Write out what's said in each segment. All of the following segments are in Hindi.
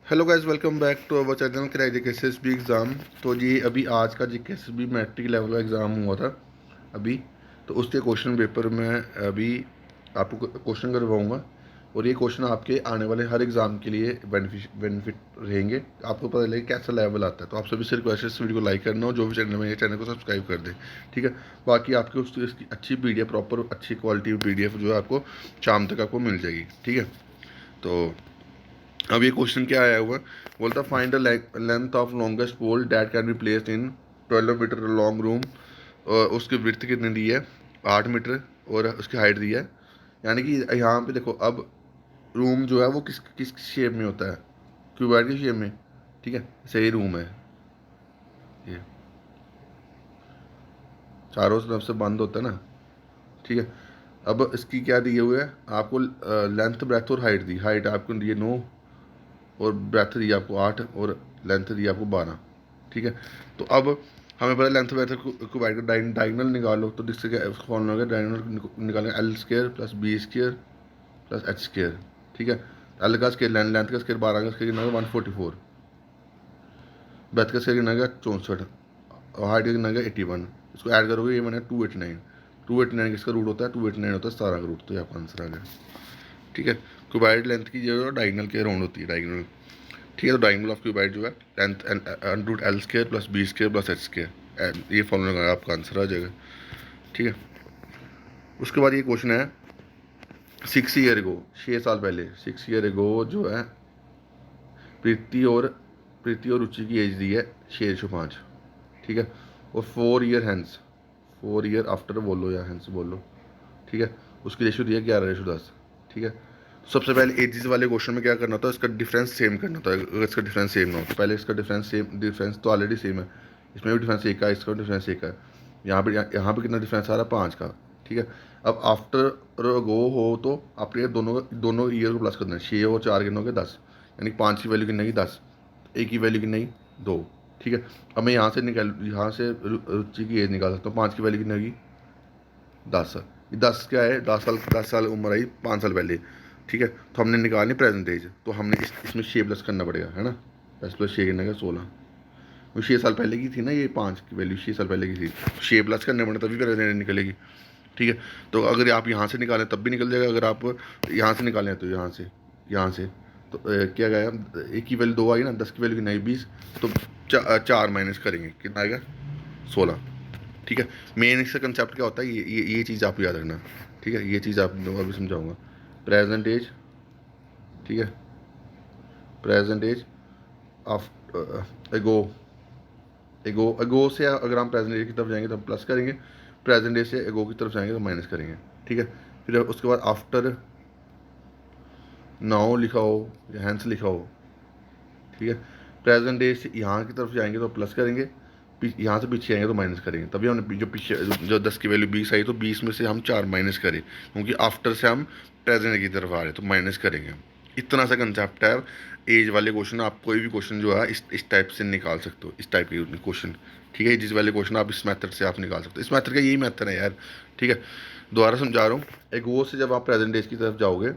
Hello guys, welcome back to our channel crack G K S B exam. तो जी अभी आज का जी K S B matric level का एग्ज़ाम हुआ था अभी। तो उसके क्वेश्चन पेपर में अभी आपको क्वेश्चन करवाऊंगा, और ये क्वेश्चन आपके आने वाले हर एग्ज़ाम के लिए बेनिफिट रहेंगे। आपको पता लगे कैसा लेवल आता है। तो आप सभी से रिक्वेस्ट है इस वीडियो को लाइक करना, और जो भी चैनल में ये चैनल को सब्सक्राइब कर दें, ठीक है। बाकी आपकी इसकी अच्छी पी डी एफ, प्रॉपर अच्छी क्वालिटी पी डी एफ जो है आपको शाम तक आपको मिल जाएगी, ठीक है। तो अब ये क्वेश्चन क्या आया हुआ है, बोलता find the length of longest pole that can be placed in 12 metre long room. उसकी विड्थ कितनी दी है, 8 मीटर, और उसकी हाइट दी है। यानी कि यहाँ पे देखो, अब रूम जो है वो किस किस शेप में होता है, क्यूबॉइड की शेप में, ठीक है। सही रूम है ये, चारों तरफ से बंद होता है ना, ठीक है। अब इसकी क्या दिए हुए है आपको, लेंथ ब्रेथ और हाइट दी। हाइट आपको दी है 9, और ब्रेथ दी आपको 8, और लेंथ दी आपको 12, ठीक है। तो अब हमें पता लेंथ ब्रेथ को डायगनल निकालो, तो जिससे क्या फॉर्मूला होगा, डायगनल निकालेंगे L square plus B square plus H square, ठीक है। एल का स्केयर लेंथ का स्केयर 12 का स्केयर कितना 144, ब्रेथ का स्केयर कितना 64, और हाइट का कितना 81। इसको ऐड करोगे ये मैंने 289। 289 किसका रूट होता है, 289 होता है 17 का रूट। तो ये आपका आंसर आ गया, ठीक है। क्यूबाइड लेंथ की जो डायगनल के राउंड होती है, डायगनल, ठीक है। तो डायगोनल ऑफ क्यूबाइड जो है length under root L square plus B square plus H square, ये फॉर्मूला लगाया आपका आंसर आ जाएगा, ठीक है। उसके बाद ये क्वेश्चन है 6 ईयर एगो, 6 साल पहले, 6 ईयर एगो जो है प्रीति और रुचि की एज दी है 605, ठीक है। और 4 ईयर हैंस, 4 ईयर आफ्टर बोलो या हैंस बोलो, ठीक है। उसकी रेशो दी है 11:10, ठीक है। सबसे पहले एजिस वाले क्वेश्चन में क्या करना होता है, इसका डिफरेंस सेम करना होता है। अगर इसका डिफरेंस सेम ना हो तो पहले इसका डिफरेंस तो ऑलरेडी सेम है, इसमें भी डिफरेंस एक का, इसका डिफरेंस एक है। यहाँ पे कितना डिफरेंस आ रहा है, 5 का, ठीक है। अब आफ्टर गो हो तो आपने दोनों दोनों ईयर को प्लस करना है। 6 और 4 कितने हो गए 10, यानी 5 की वैल्यू कितनी है 10, एक की वैल्यू कितनी 2, ठीक है। अब मैं यहाँ से रुचि की एज निकाल सकता हूँ। 5 की वैल्यू कितनी होगी 10। ये 10 क्या है, 10 साल उम्र आई 5 साल पहले, ठीक है। तो हमने निकालनी प्रेजेंट एज, तो हमने इसमें 6 प्लस करना पड़ेगा, है ना। 10 प्लस 6 कितना का 16, वो 6 साल पहले की थी ना, ये 5 की वैल्यू 6 साल पहले की थी। 6 प्लस करने पड़े तभी प्रेजेंट एज निकलेगी, ठीक है। तो अगर आप यहाँ से निकालें तब भी निकल जाएगा, अगर आप यहाँ से निकालें तो यहाँ से तो क्या गया, एक की वैल्यू 2 आई ना, 10 की वैल्यू कितना आई 20, तो 4 माइनस करेंगे कितना आएगा 16, ठीक है। मेन इसका कंसेप्ट क्या होता है, ये चीज़ आप याद रखना, ठीक है। ये चीज़ आप अभी समझाऊंगा। प्रेजेंट एज, ठीक है, प्रेजेंट एज ऑफ एगो, एगो से अगर हम प्रेजेंट एज की तरफ जाएंगे तो प्लस करेंगे, प्रेजेंट एज से एगो की तरफ जाएंगे तो माइनस करेंगे, ठीक है। फिर उसके बाद आफ्टर नाउ लिखा हो या हैंस लिखा हो, ठीक है। प्रेजेंट एज से यहाँ की तरफ जाएंगे तो प्लस करेंगे, यहाँ से पीछे आएंगे तो माइनस करेंगे। तभी हमने जो पीछे जो 10 की वैल्यू 20 आई, तो 20 में से हम 4 माइनस करें, क्योंकि आफ्टर से हम प्रेजेंट की तरफ आ रहे हैं तो माइनस करेंगे। इतना सा कंसेप्ट है। एज वाले क्वेश्चन आप कोई भी क्वेश्चन जो है इस टाइप से निकाल सकते हो, इस टाइप के क्वेश्चन, ठीक है। जिस वाले क्वेश्चन आप इस मेथड से आप निकाल सकते हो, इस मेथड का यही मेथड है यार, ठीक है। दोबारा समझा रहा हूँ, एक वो से जब आप प्रेजेंट एज की तरफ जाओगे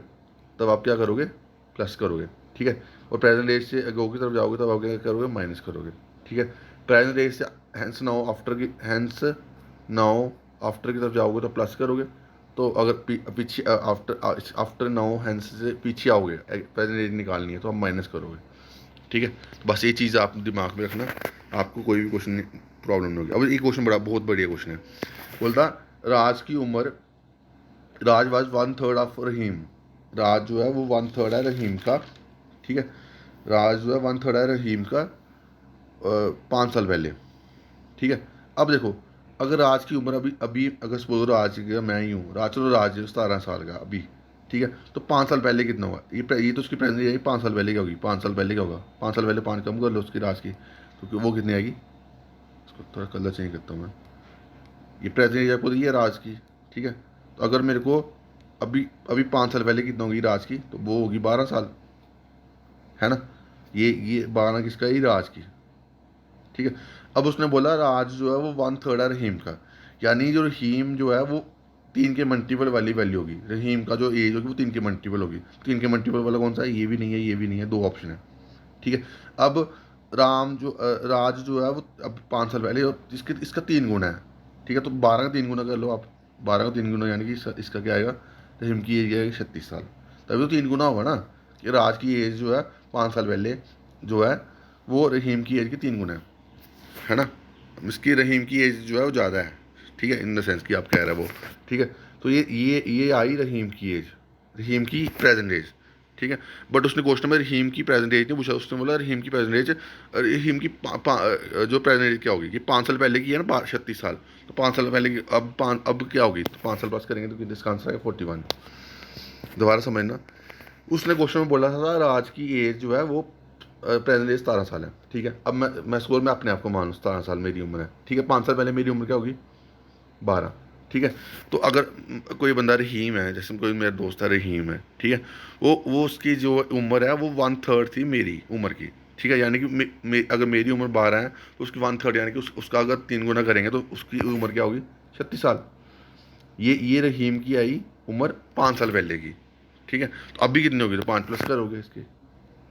तब आप क्या करोगे, प्लस करोगे, ठीक है। और प्रेजेंट एज से गो की तरफ जाओगे तब आप क्या करोगे, माइनस करोगे, ठीक है। प्रेजेंट एज से हैंस नाउ आफ्टर की तरफ जाओगे तो प्लस करोगे। तो अगर पीछे आफ्टर नाउ हैंस से पीछे आओगे, प्रेजेंट एज निकालनी है तो आप माइनस करोगे, ठीक है। तो बस ये चीज़ आप दिमाग में रखना, आपको कोई भी क्वेश्चन प्रॉब्लम नहीं होगी। अब ये क्वेश्चन बहुत बढ़िया क्वेश्चन है। बोलता राज की उम्र, राज वाज 1/3 ऑफ रहीम, राज जो है वो 1/3 है रहीम का, ठीक है। राज जो है 1/3 है रहीम का 5 साल पहले, ठीक है। अब देखो, अगर राज की उम्र अभी अभी अगर सपोज राज का मैं ही हूँ, राज चलो राज 17 साल का अभी, ठीक है। तो 5 साल पहले कितना हुआ, ये तो उसकी प्रेजेंट है, 5 साल पहले क्या होगी, 5 साल पहले क्या होगा, 5 साल पहले 5 कम कर लो उसकी राज की, तो वो कितनी आएगी। इसको थोड़ा कलर चेंज करता हूँ मैं, ये प्रेजेंट एज आपको दी है राज की, ठीक है। तो अगर मेरे को अभी अभी 5 साल पहले कितना होगी राज की, तो वो होगी 12 साल, है ना। ये 12 किसका है, राज की, ठीक है। अब उसने बोला राज जो है वो 1/3 है रहीम का, यानी जो रहीम जो है वो 3 के मल्टीपल वाली वैल्यू होगी, रहीम का जो एज होगी वो 3 के मल्टीपल होगी। 3 के मल्टीपल वाला कौन सा है, ये भी नहीं है, ये भी नहीं है, 2 ऑप्शन है, ठीक है। अब राम जो राज जो है वो अब 5 साल पहले, और इसके इसका 3 गुना है। ठीक है, तो 12 का 3 गुना कर लो आप। 12 का 3 गुना यानी कि इसका क्या आएगा, रहीम की एज आएगी 36 साल। तभी तो 3 गुना होगा ना, कि राज की एज जो है 5 साल पहले जो है वो रहीम की एज के 3 गुना है ना। इसकी रहीम की एज जो है वो ज़्यादा है। ठीक है, इन द सेंस कि आप कह रहे हो वो। ठीक है, तो ये आई रहीम की एज, रहीम की प्रेजेंट एज। ठीक है, बट उसने क्वेश्चन में रहीम की प्रेजेंट एज नहीं पूछा, उसने बोला रहीम की प्रेजेंट एज, रहीम की जो प्रेजेंट एज क्या होगी, कि 5 साल पहले की है ना 36 साल, तो 5 साल पहले की अब क्या होगी, तो 5 साल पास करेंगे तो इसका आंसर आएगा 41। दोबारा समझना, उसने क्वेश्चन में बोला था राज की एज जो है वो प्रेजेंट एज 17 साल है। ठीक है, अब मैं स्कोर में अपने आप को मान लूँ 17 साल मेरी उम्र है। ठीक है, 5 साल पहले मेरी उम्र क्या होगी, 12। ठीक है, तो अगर कोई बंदा रहीम है, जैसे कोई मेरा दोस्त है रहीम है, ठीक है, वो उसकी जो उम्र है वो 1/3 थी मेरी उम्र की। ठीक है, यानी कि अगर मेरी उम्र 12 है तो उसकी 1/3 यानी कि उसका अगर 3 गुना करेंगे तो उसकी उम्र क्या होगी, 36 साल। ये रहीम की आई उम्र 5 साल पहले की। ठीक है, तो अभी कितनी होगी, तो 5 प्लस करोगे इसके,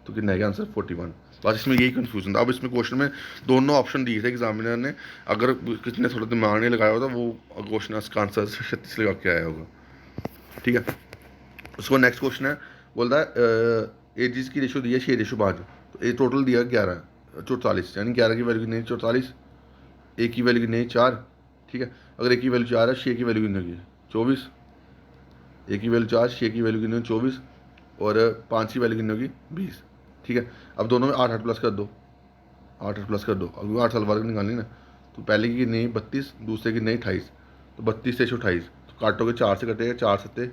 तो कितना आएगा आंसर 41। बस इसमें यही कन्फ्यूजन था। अब इसमें क्वेश्चन में दोनों ऑप्शन दिए थे एग्जामिनर ने, अगर किसी ने थोड़ा दिमाग नहीं लगाया होता वो क्वेश्चन इसका आंसर 36 लगा के आया होगा। ठीक है, उसको नेक्स्ट क्वेश्चन है, बोलता है एजिस की रेशो दी है 6:5, तो ये टोटल दिया 11 44, यानी 11 की वैल्यू कितनी है 44, एक की वैल्यू कितनी है 4। ठीक है, अगर एक की वैल्यू 4 है, 6 की वैल्यू कितनी होगी 24, एक की वैल्यू 4, 6 की वैल्यू कितनी होगी 24, और 5 की वैल्यू कितनी होगी 20। ठीक है, अब दोनों में 8 8 प्लस कर दो, 8 8 प्लस कर दो, अभी 8 साल बाद निकालनी ना, तो पहले की नहीं 32, दूसरे की नहीं 28, तो 32 से 28, तो काटोगे 4 से कटेगा, 4 सत्ते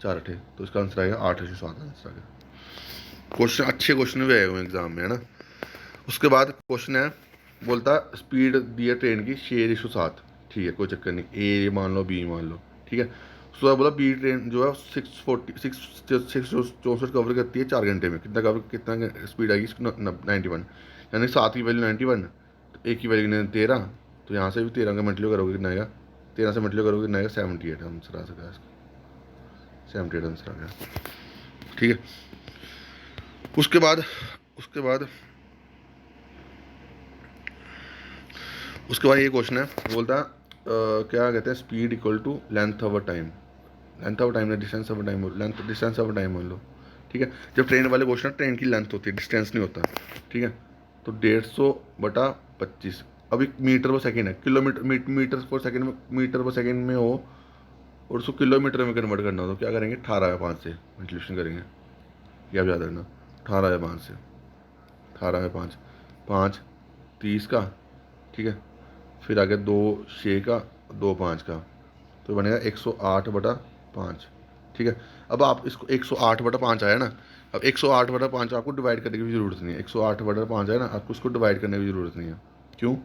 4 अठे, तो इसका आंसर आएगा 8:7 आंसर आ गया। क्वेश्चन अच्छे क्वेश्चन भी आए हुए एग्जाम में, है ना। उसके बाद क्वेश्चन है, बोलता स्पीड दी है ट्रेन की 6:7। ठीक है, कोई चक्कर नहीं, ए मान लो बी मान लो। ठीक है, उसके बाद बोला बी ट्रेन जो है 664 कवर करती है 4 घंटे में, कितना स्पीड आएगी इसकी 91, यानी 7 की वैल्यू 91, तो एक की वैल्यू कितनी 13, तो यहाँ से भी 13 का मल्टीप्लाई करोगे कितना आएगा, 13 से मल्टीप्लाई करोगे कितना आएगा 78 आंसर आ सका इसका, 78 आंसर आ गया। ठीक है, उसके बाद उसके बाद उसके बाद ये क्वेश्चन है, बोलता क्या कहते हैं speed equal to length over time, length over time, distance over time, length distance over time मान लो। ठीक है, जब ट्रेन वाले क्वेश्चन ट्रेन की लेंथ होती है, डिस्टेंस नहीं होता। ठीक है, तो 150/25, अभी मीटर पर सेकेंड है, किलोमीटर मीटर पर सेकेंड में, मीटर पर सेकेंड में हो और उसको किलोमीटर में कन्वर्ट करना हो, तो क्या करेंगे 18/5 से मल्टीप्लिकेशन करेंगे, ये आप याद रखना, 18/5 से, 18/5, 5 30 का। ठीक है, फिर आ गया 2 6 का, 2 5 का, तो बनेगा 108/5। ठीक है, अब आप इसको 108/5 आया ना, अब 108/5 आपको डिवाइड करने की भी ज़रूरत नहीं है, 108/5 है ना, आपको उसको डिवाइड करने की ज़रूरत नहीं है। क्यों,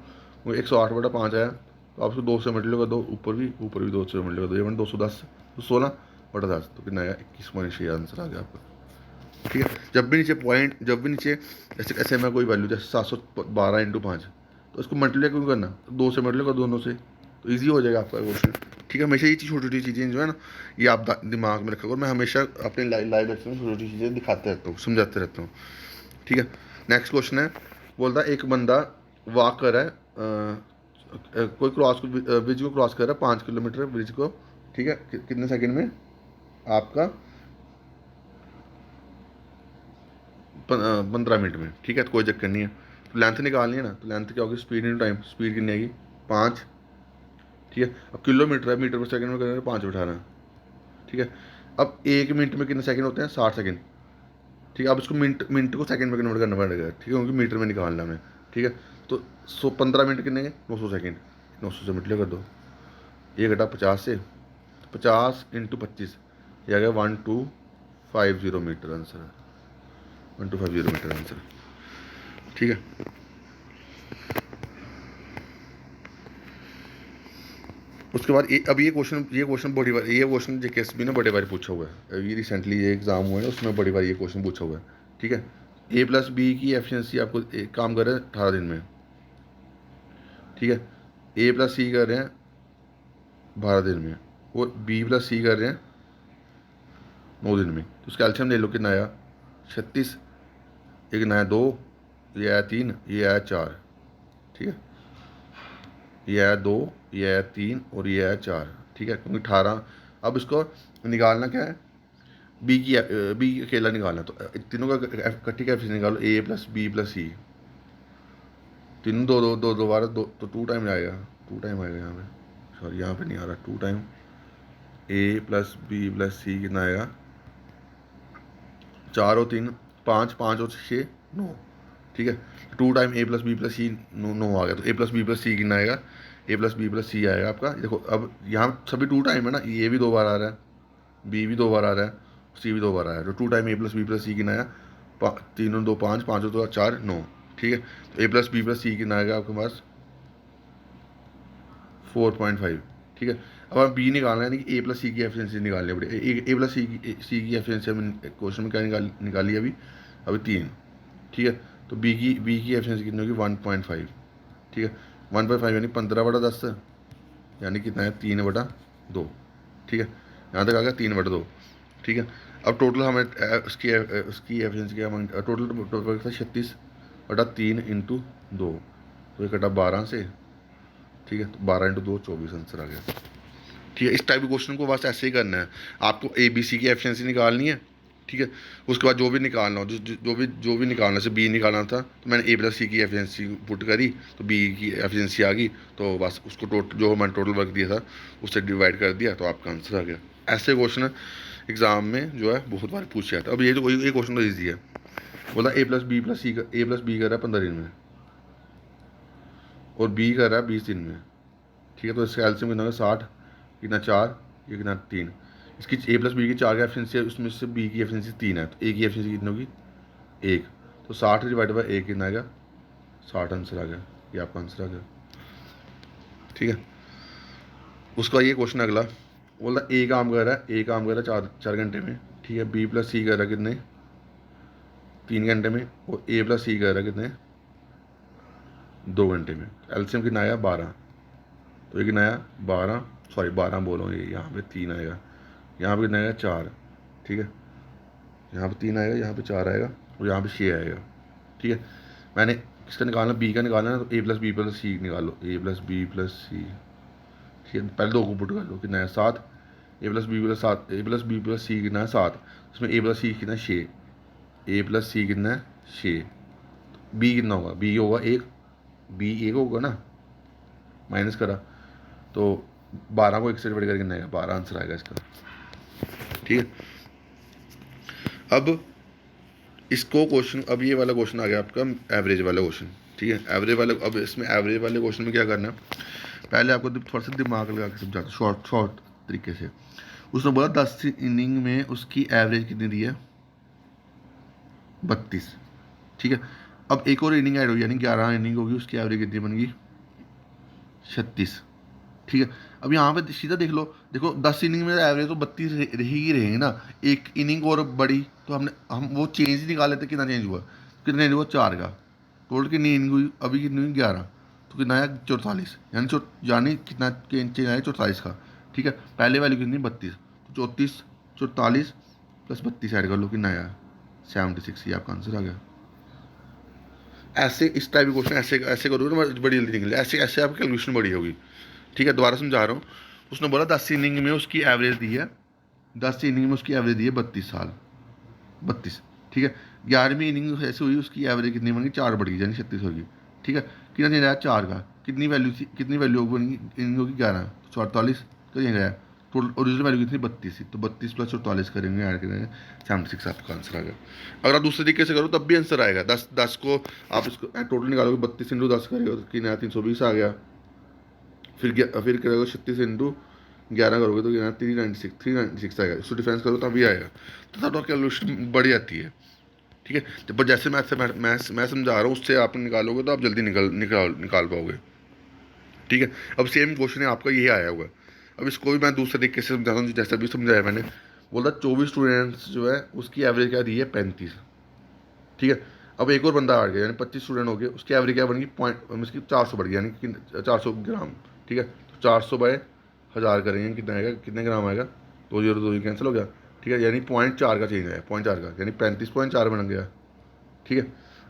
वो 108/5 आया तो आप उसको 2 से मल्टीप्लाई कर दो, ऊपर भी 2 से मल्टीप्लाई कर दो, ये बन 210, तो 16/10, तो कितना आया 21 आंसर आ गया आपका। ठीक है, जब भी नीचे पॉइंट, जब भी नीचे ऐसे ऐसे में कोई वैल्यू जैसे 712/5, तो उसको मल्टीप्लाई क्यों करना, तो 2 से मल्टीप्लाई कर दोनों से, तो ईजी हो जाएगा आपका क्वेश्चन। ठीक है, हमेशा ये छोटी छोटी चीज़ें जो है ना, ये आप दिमाग में रखा करो, मैं हमेशा अपने लाइव लेक्चर में छोटी छोटी चीज़ें दिखाते रहता हूँ, समझाते रहता हूँ। ठीक है, नेक्स्ट क्वेश्चन है, बोलता है एक बंदा वॉक कर रहा है, कोई ब्रिज को क्रॉस कर रहा है 5 किलोमीटर ब्रिज को। ठीक है, कितने सेकेंड में आपका 15 मिनट में। ठीक है, तो कोई चक्कर नहीं है, तो लेंथ निकालनी है ना, तो लेंथ क्या होगी, स्पीड इन टाइम, स्पीड कितनी आएगी 5। ठीक है, अब किलोमीटर है, मीटर पर सेकंड में करेंगे 5 बिठाना। ठीक है, अब 1 मिनट में कितने सेकंड होते हैं 60 सेकंड। ठीक है, अब इसको मिनट मिनट को सेकंड में कन्वर्ट करना पड़ेगा। ठीक है, क्योंकि मीटर में निकालना हमें। ठीक है, तो 15 मिनट कितने के 900 सेकंड, 900 से मल्टीप्लाई कर दो, ये घटा 50 से, 50 × 25, ये आ गया 1250 मीटर आंसर है, 1250 मीटर आंसर। ठीक है, उसके बाद अब ये क्वेश्चन बड़ी बार, ये क्वेश्चन जेकेएसबी ने बड़े बार पूछा हुआ है, अभी रिसेंटली ये एग्जाम हुआ है उसमें बड़ी बार ये क्वेश्चन पूछा हुआ है। ठीक है, A+B की एफिशिएंसी आपको एक काम कर रहे हैं 18 दिन में। ठीक है, A+C कर रहे हैं 12 दिन में, और B+C कर रहे हैं 9 दिन में, तो उसका एल्शियम ले लो कितना आया 36, एक नया 2, ये आया 3, ये आया 4, ठीक है, ये आया 2, ये आया 3 और ये आया 4, ठीक है, क्योंकि 18। अब इसको निकालना क्या है, बी अकेला निकालना है, तो तीनों का इकट्ठी का एफिशिएंसी निकालो, ए प्लस बी प्लस सी, तीनों दो दो दो दोबारा दो, तो 2 टाइम आएगा, 2 टाइम आएगा यहाँ पे, सॉरी यहाँ पे नहीं आ रहा, 2 टाइम ए प्लस बी प्लस सी कितना आएगा, 4 और 3 5, 5 और 6 9, ठीक है, 2 टाइम ए प्लस बी प्लस सी 9 आ गया, तो ए प्लस बी प्लस सी कितना आएगा, ए प्लस बी प्लस सी आएगा आपका। देखो अब यहाँ सभी 2 टाइम है ना, ये भी 2 बार आ रहा है, बी भी 2 बार आ रहा है, सी भी 2 बार आ रहा है, तो 2 टाइम ए प्लस बी प्लस सी कितना आया, 3 और 2 5, 5 और 2 4 9, ठीक है, तो ए प्लस बी प्लस सी कितना आएगा आपके पास 4.5, ठीक है। अब आप बी निकालना है, यानी कि ए प्लस सी की एफिशिएंसी निकालनी पड़ेगी, ए प्लस सी की एफिशिएंसी हमने क्वेश्चन में क्या निकाली अभी अभी 3, ठीक है, तो बी की एफिशिएंसी कितनी होगी 1.5, ठीक है, 1.5 यानी 15/10, यानी कितना है 3/2, ठीक है, यहाँ तक आ गया 3/2, ठीक है। अब टोटल हमें उसकी एफिशिएंसी क्या टोटल था 36/3 इंटू 2, तो ये कटा 12 से, ठीक है, तो 12 इंटू 2 24 आंसर आ गया, ठीक है। इस टाइप के क्वेश्चन को बस ऐसे ही करना है, आपको ए बी सी की एफिशिएंसी निकालनी है, ठीक है, उसके बाद जो भी निकालना हो, जो भी निकालना, से बी निकालना था तो मैंने ए प्लस सी की एफिशिएंसी पुट करी, तो बी की एफिशिएंसी आ गई, तो बस उसको जो मैंने टोटल वर्क दिया था उससे डिवाइड कर दिया, तो आपका आंसर आ गया। ऐसे क्वेश्चन एग्जाम में जो है बहुत बार पूछे जाता है। अब ये क्वेश्चन तो ईजी है, बोला ए प्लस बी प्लस सी का, ए प्लस बी कर रहा है 15 दिन में और बी कर रहा है 20 दिन में, ठीक है, तो इसका एलसीएम कितना होगा 60, कितना 4, ये कितना 3, इसकी ए प्लस बी की 4 की एफिशिएंसी है, उसमें से बी की एफिशिएंसी 3 है, तो ए की एफिशिएंसी कितनी होगी 1, तो 60 डिवाइड बाई 1 कितना आएगा 60 आंसर आ गया, ये आपका आंसर आ गया, ठीक है। उसका ये क्वेश्चन अगला बोलता ए काम कर रहा है, 4 घंटे में, ठीक है, बी प्लस सी कर रहा है कितने 3 घंटे में, और ए प्लस सी कर रहा है कितने 2 घंटे में, एलसीएम कितना आया 12, तो ये कितना आया 12, सॉरी 12 बोलो, ये यहाँ पे 3 आएगा, यहाँ पे कितना आएगा 4, ठीक है, यहाँ पे 3 आएगा, यहाँ पे 4 आएगा और यहाँ पे 6 आएगा, ठीक है। मैंने किसका निकालना, बी का निकालना है, तो ए प्लस बी प्लस सी निकालो, ए प्लस बी प्लस सी, ठीक है, पहले 2 को पुट कर लो, कितना है 7, ए प्लस बी प्लस 7, ए प्लस बी प्लस सी कितना है 7, उसमें ए प्लस सी कितना है 6, ए प्लस सी कितना है 6, बी कितना होगा, बी होगा 1, बी 1 होगा ना, माइनस करा, तो 12 को 1 से डिवाइड करके कितना आएगा 12 आंसर आएगा इसका, ठीक है। अब इसको क्वेश्चन, अब ये वाला क्वेश्चन आ गया आपका एवरेज वाला क्वेश्चन, ठीक है, एवरेज वाले, अब इसमें एवरेज वाले क्वेश्चन में क्या करना है, पहले आपको थोड़ा सा दिमाग लगा के समझाता, शॉर्ट तरीके से। उसने बोला 10 इनिंग में उसकी एवरेज कितनी दी है 32, ठीक है, अब एक और इनिंग ऐड होगी, यानी 11 इनिंग होगी, उसकी एवरेज कितनी बन गई 36, ठीक है। अब यहाँ पे सीधा देख लो, देखो 10 इनिंग में एवरेज तो 32 ही रहेगी ना, एक इनिंग और बड़ी, तो हम वो चेंज ही निकाल लेते, कितना चेंज हुआ, 4 का, टोटल कितनी इनिंग हुई अभी, कितनी हुई 11, तो कितना आया 44, यानी कितना चेंज आया 44 का, ठीक है। पहले वैल्यू कितनी 32, तो 44 प्लस 32 ऐड कर लो, कितना आया 76, ये आपका आंसर आ गया। ऐसे इस टाइप के क्वेश्चन ऐसे ऐसे करोगे तो बड़ी जल्दी निकल, ऐसे ऐसे आपकी कैलकुलेशन बड़ी होगी, ठीक है। दोबारा समझा रहा हूँ, उसने बोला 10 इनिंग में उसकी एवरेज दी है, 10 इनिंग में उसकी एवरेज दी है 32 साल, 32, ठीक है। 11वीं इनिंग ऐसे हुई, उसकी एवरेज कितनी बन गई 4 बढ़ गई, यानी 36 होगी, ठीक है। कितना चेंज आया 4 का, कितनी वैल्यू थी, कितनी वैल्यू बनी इनिंग होगी 11, 44 का चेंज आया, टोटल ओरिजिनल वैल्यू कितनी 32 थी, तो 32 प्लस 44 करेंगे, ऐड करेंगे 76 आपका आंसर आ गया। अगर आप दूसरे तरीके से करो तब भी आंसर आएगा, 10 को आप इसको टोटल निकालोगे, 32 इंटू 10 करेगा तो कितना 320 आ गया, फिर करोगे 36 इंटू 11 करोगे तो कितना 396 आएगा, इसको डिफरेंस करो तभी आएगा, तो तब तो कैलकुलेशन बढ़ जाती है, ठीक है। तो पर जैसे मैं समझा रहा हूँ उससे आप निकालोगे तो आप जल्दी निकाल पाओगे, ठीक है। अब सेम क्वेश्चन है आपका, यही आया हुआ है। अब इसको भी मैं दूसरे तरीके से समझाता हूँ, जैसा भी समझाया मैंने, बोला 24 स्टूडेंट्स जो है उसकी एवरेज क्या दी है 35, ठीक है। अब एक और बंदा आ गया, यानी 25 स्टूडेंट हो गए, उसकी एवरेज क्या बन गई उसकी 400 बढ़ गई, यानी 400 ग्राम, ठीक है। तो 400 बाय 1000 करेंगे, कितना आएगा, कितने ग्राम आएगा, 2 कैंसिल हो गया, ठीक है, यानी 0.4 का चेंज आया, 0.4 का, यानी 35.4 बन गया, ठीक है।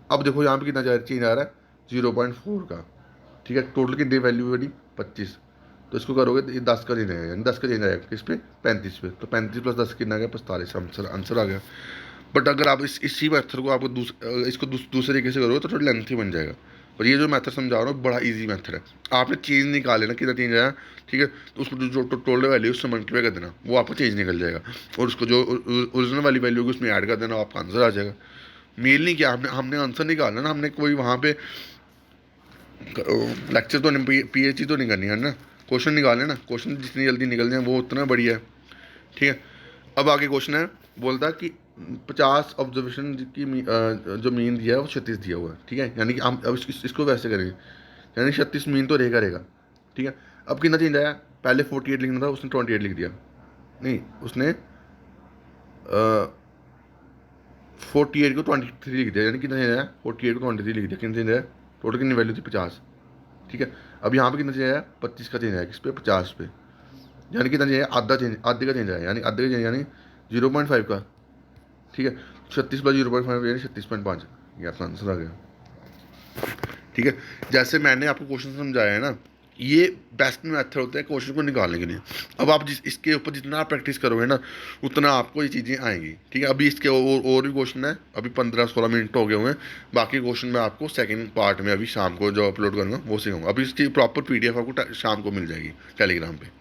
अब देखो यहाँ पे कितना चेंज आ रहा है, 0.4 का। ठीक है, टोटल कितनी वैल्यू बनी, 25। तो इसको करोगे तो ये 10 का चेंज आएगा, यानी 10 का चेंज आएगा किस पे, 35 पे। तो 35 प्लस 10 कितना आ गया, 45। आंसर आंसर आ गया। बट अगर आप इसी मेथड को आपको इसको दूसरे तरीके से करोगे तो थोड़ा लेंथी बन जाएगा। और ये जो मेथड समझा रहा हूँ बड़ा इजी मेथड है। आपने चेंज निकाल लेना कितना चेंज आया, ठीक है, तो उसको जो टोटल वैल्यू उससे मल्टीप्लाई कर देना, वो आपको चेंज निकल जाएगा। और उसको जो ओरिजिनल वाली वैल्यू होगी उसमें ऐड कर देना, आपका आंसर आ जाएगा। मेल नहीं किया हमने, हमने आंसर निकालना ना, हमने कोई वहाँ पे लेक्चर तो नहीं, पीएचडी तो नहीं करनी है ना, क्वेश्चन निकालने ना। क्वेश्चन जितनी जल्दी निकल जाए वो उतना बढ़िया है। ठीक है, अब आगे क्वेश्चन है, बोलता है कि 50 ऑब्जर्वेशन की जो मीन दिया है वो 36 दिया हुआ है। ठीक है, यानी कि हम अब इसको वैसे करेंगे, यानी 36 मीन तो रहेगा। ठीक है, अब कितना चेंज आया, पहले 48 लिखना था, उसने 28 लिख दिया। नहीं, उसने 48 को 23 लिख दिया, यानी कितना चेंज आया, 48 को 23 लिख दिया, कितना चेंज आया, टोटल कितनी वैल्यू थी, 50। ठीक है, अब यहाँ पे कितना चेंज आया, 25 का चेंज आया, किस पे, 50 पे। यानी कितना चेंज आया, आधे का चेंज आया, यानी आधे का चेंज यानी 0.5 का। ठीक है, 36 प्लस 0.5 यानी 36.5, ये आपका आंसर आ गया। ठीक है, जैसे मैंने आपको क्वेश्चन समझाया है ना, ये बेस्ट मेथड होता है क्वेश्चन को निकालने के लिए। अब आप इसके ऊपर जितना आप प्रैक्टिस करोगे ना, उतना आपको ये चीज़ें आएंगी। ठीक है, अभी इसके और भी क्वेश्चन है, अभी 15-16 मिनट हो गए हुए हैं। बाकी क्वेश्चन मैं आपको सेकंड पार्ट में अभी शाम को जो अपलोड करूँगा वो सिखाऊंगा। अभी इसकी प्रॉपर पीडीएफ आपको शाम को मिल जाएगी टेलीग्राम पे।